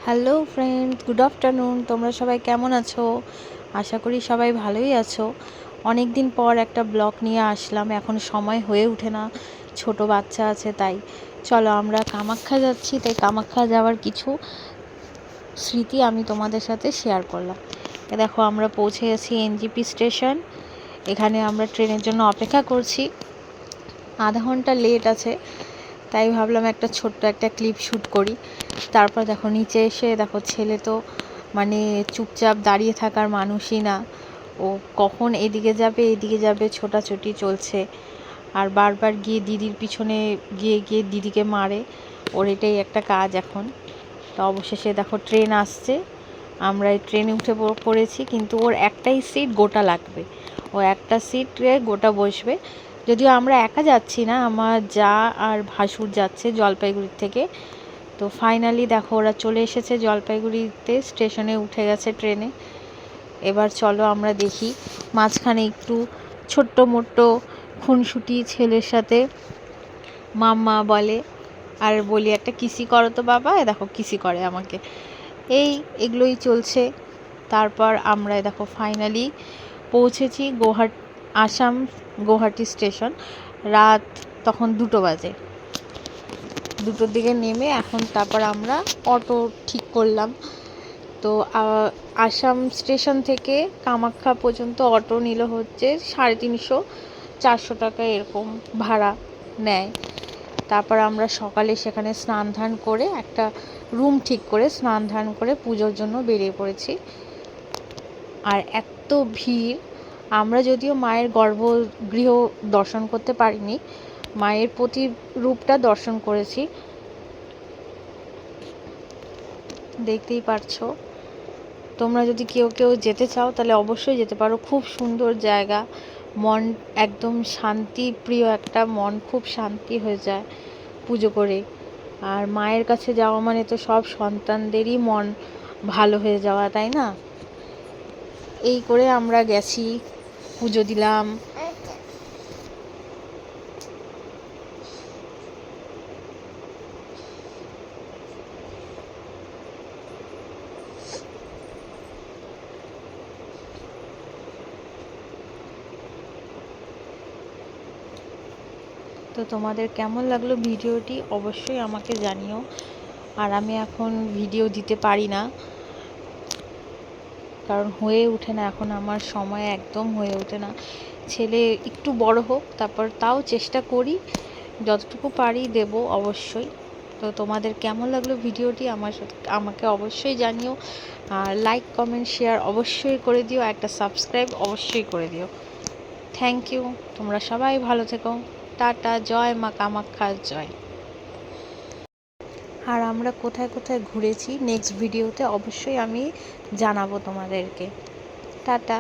Hello friends, good afternoon. তোমরা সবাই কেমন আছো? আশা করি সবাই ভালোই আছো। অনেক দিন পর একটা ব্লগ নিয়ে আসলাম। এখন সময় হয়ে ওঠে না, ছোট বাচ্চা আছে তাই। চলো আমরা কামাখ্যা যাচ্ছি, তাই কামাখ্যা যাওয়ার কিছু স্মৃতি আমি তোমাদের সাথে শেয়ার করলাম। দেখো আমরা পৌঁছে গেছি এনজিপি স্টেশন। এখানে আমরা ট্রেনের জন্য অপেক্ষা করছি। আধা ঘন্টা লেট আছে, তাই ভাবলাম একটা ছোট্ট একটা ক্লিপ শ্যুট করি। তারপর দেখো নিচে এসে দেখো ছেলে তো মানে চুপচাপ দাঁড়িয়ে থাকার মানুষই না, ও কখন এদিকে যাবে ছোটাছুটি চলছে। আর বারবার গিয়ে দিদির পিছনে গিয়ে গিয়ে দিদিকে মারে, ওর এটাই একটা কাজ এখন। তো অবশেষে দেখো ট্রেন আসছে, আমরা এই ট্রেনে উঠে পড়েছি। কিন্তু ওর একটাই সিট গোটা লাগবে, ও একটা সিটে গোটা বসবে। যদিও আমরা একা যাচ্ছি না, আমার যা আর ভাসুর যাচ্ছে জলপাইগুড়ির থেকে। তো ফাইনালি দেখো ওরা চলে এসেছে জলপাইগুড়িতে, স্টেশনে উঠে গেছে ট্রেনে। এবার চলো আমরা দেখি। মাঝখানে একটু ছোট্ট মোট্ট খুনসুটি ছেলের সাথে মাম্মা বলে, আর বলি একটা কিসি করো তো বাবা, দেখো কিসি করে আমাকে। এগুলোই চলছে। তারপর আমরা দেখো ফাইনালি পৌঁছেছি আসাম গৌহাটি স্টেশন। রাত তখন 2টো বাজে। 2টোর দিকে নেমে এখন তারপর আমরা অটো ঠিক করলাম। তো আসাম স্টেশন থেকে কামাখ্যা পর্যন্ত অটো নিল হচ্ছে 350-400 টাকা এরকম ভাড়া নেয়। তারপর আমরা সকালে সেখানে স্নান ধান করে একটা রুম ঠিক করে স্নান ধান করে পুজোর জন্য বেরিয়ে পড়েছি। আর এত ভিড়! আমরা যদিও মায়ের গর্ভগৃহ দর্শন করতে পারিনি, মায়ের প্রতিরূপটা দর্শন করেছি। দেখতেই পারছো। তোমরা যদি কেউ যেতে চাও তাহলে অবশ্যই যেতে পারো, খুব সুন্দর জায়গা। মন একদম শান্তি প্রিয় একটা মন, খুব শান্তি হয়ে যায় পুজো করে। আর মায়ের কাছে যাওয়া মানে তো সব সন্তানদেরই মন ভালো হয়ে যাওয়া, তাই না? এই করে আমরা গেছি, পুজো দিলাম। তো তোমাদের কেমন লাগলো ভিডিওটি অবশ্যই আমাকে জানিও। আর আমি এখন ভিডিও দিতে পারি না, কারণ হয়ে ওঠে না, এখন আমার সময় একদম হয়ে ওঠে না। ছেলে একটু বড় হোক, তারপর তাও চেষ্টা করি যতটুকু পারি দেব অবশ্যই। তো তোমাদের কেমন লাগলো ভিডিওটি আমাকে অবশ্যই জানিও। আর লাইক কমেন্ট শেয়ার অবশ্যই করে দিও, একটা সাবস্ক্রাইব অবশ্যই করে দিও। Thank you. তোমরা সবাই ভালো থেকো। টাটা। জয় মা কামাখ্যার জয়। আর আমরা কোথায় কোথায় ঘুরেছি নেক্সট ভিডিওতে অবশ্যই আমি জানাবো তোমাদেরকে। টাটা।